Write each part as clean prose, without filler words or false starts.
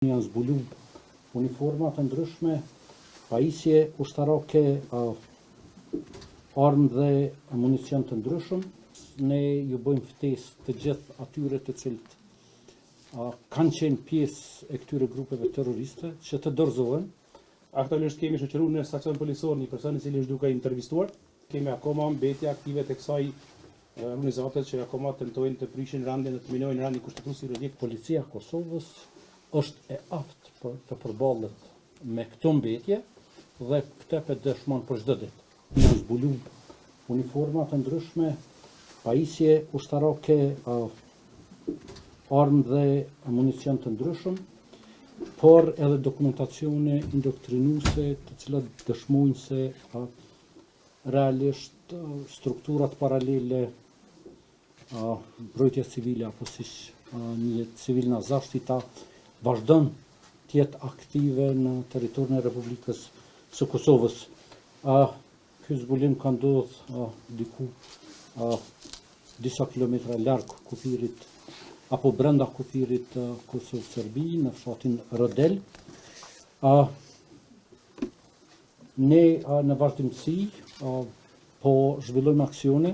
Janë zbulu uniforma të ndryshme, pajisje ushtarake, armë dhe municion të ndryshëm. Ne ju bëjmë ftesë të gjithë atyre të cilët kanë qenë pjesë e këtyre grupeve terroriste që të dorëzohen. Aktualisht kemi shoqëruar në stacion policor një person i cili është duke intervistuar. Kemi akoma mbetje aktive të kësaj organizate që akoma tentojnë të prishin rendin dhe të minojnë rendin kushtetues juridik. Policia e Kosovës është e aftë për të përballet me këto mbetje dhe këtë për dëshmon për çdo ditë. Janë zbulu uniforma të ndryshme, pajisje ushtarake, armë dhe municion të ndryshëm, por edhe dokumentacione indoktrinuese të cilat dëshmojnë se realisht strukturat paralele, mbrojtja civile apo siç një civilna zaštita vazhdon të jetë aktive në territorin e Republikës së Kosovës. Ky zbulim ka ndodhur diku disa kilometra larg kufirit apo brenda kufirit Kosovë-Serbi në fshatin Rodel. Ne në vazhdimsi po zhvillojmë aksione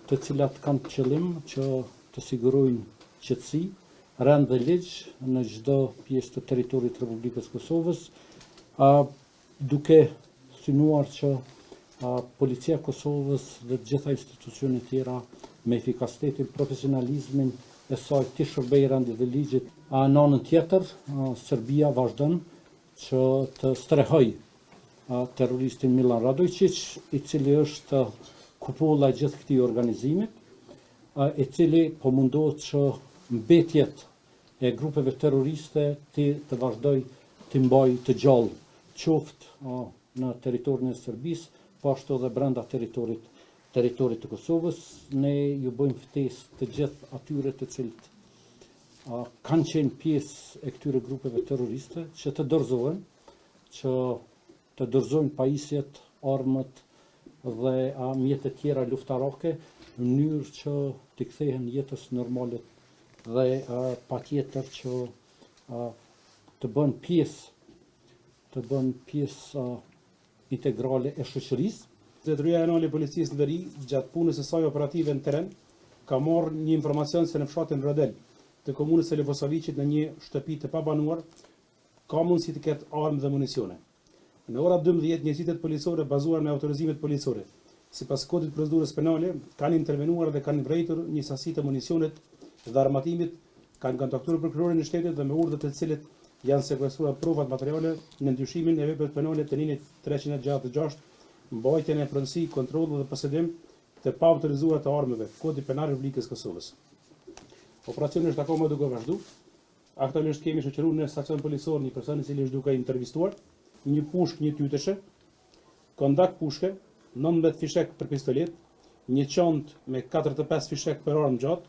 të cilat kanë qëllim që të sigurojnë qetësi, rend dhe ligj në çdo pjesë të territorit të Republikës Kosovës, duke synuar që Policia e Kosovës dhe të gjitha institucionet tjera me efikasitetin, profesionalizmin e saj të shërbejë rendit dhe ligjit. Në anën tjetër, Serbia vazhdon që të strehojë terroristin Milan Radojčić, i cili është kupolla e gjithë këtij organizimi, i cili po mundohet që mbetjet e grupeve terroriste të vazhdoj të mbajë të gjallë, qoftë në territorin e Serbisë, po ashtu edhe brenda territorit të Kosovës. Ne ju bëjmë ftesë të gjithë atyre të cilët kanë qenë pjesë e këtyre grupeve terroriste që të dorëzohen, që të dorëzojnë pajisjet, armët dhe mjetet tjera luftarake në mënyrë që të kthehen jetës normale dhe patjetër që të bën pjesë integrale e shoqërisë. Zotëria Generale e Policisë në Veri, gjatë punës së saj operative në teren, ka marrë një informacion se në fshatin Rodel të komunës së Levosavicit në një shtëpi të pabanuar ka mundësi të ketë armë dhe municione. Në ora 12, njësitet policore bazuar me autorizimet policore, sipas kodit procedurës penale, kanë intervenuar dhe kanë vrejtur një sasi të municionet dhe armatimit, kanë kontaktuar prokurorin e shtetit dhe me urdhë të cilit janë sekuestruar provat materiale në ndryshimin e veprave penale të linit 366, mbajtjen e pronësi, kontroll dhe posedim të paautorizuar të armëve, Kodi Penal i Republikës Kosovës. Operacioni është akoma duke vazhduar. Aktualisht kemi shoqëruar në stacion policor një person i cili është duke intervistuar, një pushkë, një tytëshe, kondak pushke, 19 fishek për pistolet, një çantë me 45 fishek për armë gjatë,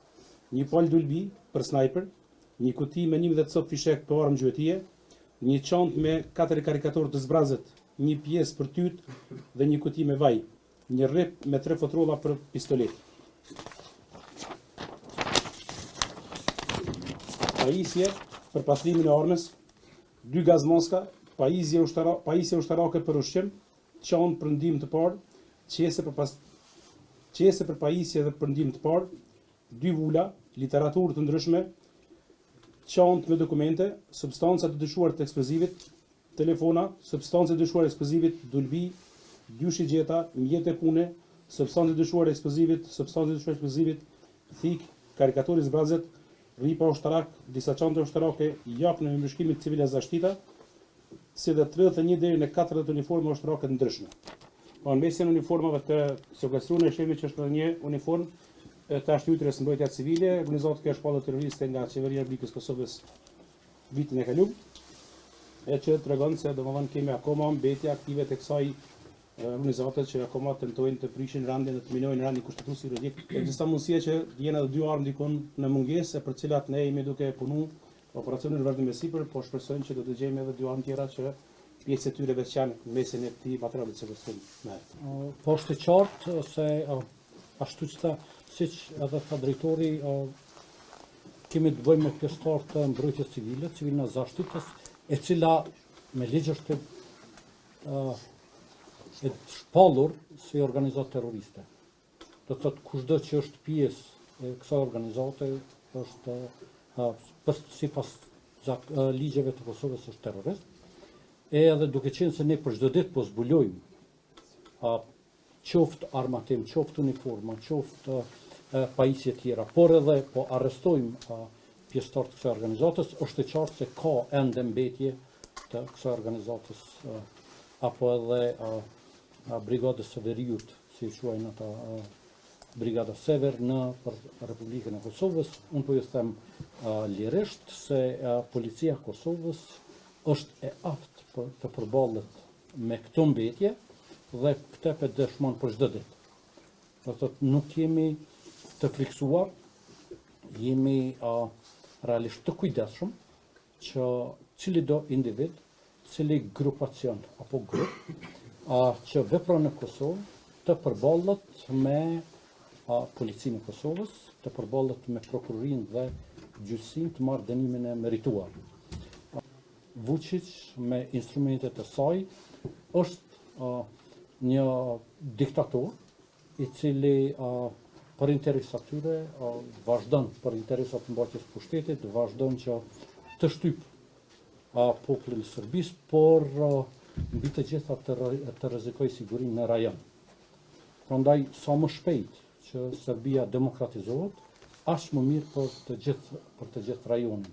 një pal dulbi për sniper, një kuti me 11 cop fishek për armë gjuetie, një çantë me 4 karikator të zbrazët, një pjesë për tyt dhe një kuti me vaj, një rrip me 3 fotrolla për pistolet. Pajisje për pastrimin e armës, 2 gazmaska, pajisje ushtarake për ushqim, çantë për ndihmë të parë, qese për pajisje dhe për ndihmë të parë, 2 vula, literaturë të ndryshme, çantë me dokumente, substanca të dyshuar të eksplozivit, telefona, substanca të dyshuar eksplozivit, dulbi, 2 shigjeta, mjete pune, substanca të dyshuar eksplozivit, thik, karikatori zbrazet, ripa ushtarak, disa çanta ushtarake, jakne me mbëshkimit civile zashtita, si dhe 31 deri në 40 uniforma ushtarake të ndryshme. Në mesin e uniformave të sekuestruara shemi që është një uniform të ashtytjes së mbrojtja civile, organizuar kjo shpallë terroriste nga qeveria e Republikës Kosovës vitin e kaluar, e që tregon se domethënë kemi akoma mbetje aktive të kësaj organizate që akoma tentojnë të prishin rendin dhe të minojnë rendin kushtetues juridik. Ekziston mundësia që jenë edhe 2 armë dikon në mungesë për të cilat ne jemi duke punuar operacionin në vazhdim me sipër, po shpresojmë që do të gjejmë edhe 2 armë tjera që pjesë e tyre veçanë në mesin e këtij materiali të sekuestruar. Po është e qartë se ashtu siç edhe tha drejtori, kemi të bëjmë me pjesëtar të mbrojtjes civile, civilna zaštitës, e cila me ligj është e shpallur si organizatë terroriste. Do të thotë kushdo që është pjesë e kësaj organizate është sipas ligjeve të Kosovës është terrorist. Edhe duke qenë se ne për çdo ditë po zbulojmë qoftë armatim, qoftë uniforma, qoftë pajisje tjera, por edhe po arrestojmë pjesëtar të kësaj organizatës, është e qartë se ka ende mbetje të kësaj organizatës apo edhe brigadës së veriut, si quajnë ata brigada Sever në Republikën e Kosovës. Unë po ju them lirisht se policia e Kosovës është e aftë të përballet me këto mbetje dhe këtë pe dëshmon për çdo ditë. Do thotë nuk jemi të friksuar, jemi realisht të kujdesshëm që cili do individ, cili grupacion apo grup që vepron në Kosovë të përballet me policinë e Kosovës, të përballet me prokurorinë dhe gjyqësinë të marrë dënimin e merituar. Vučić me instrumentet e saj është një diktator i cili për interesat tyre vazhdon për interesat të mbrojtjes së pushtetit, vazhdon që të shtyp popullin e Serbisë, por mbi të gjitha të rrezikoj sigurinë në rajon. Prandaj sa më shpejt që Serbia demokratizohet, aq më mirë për të gjithë rajonin.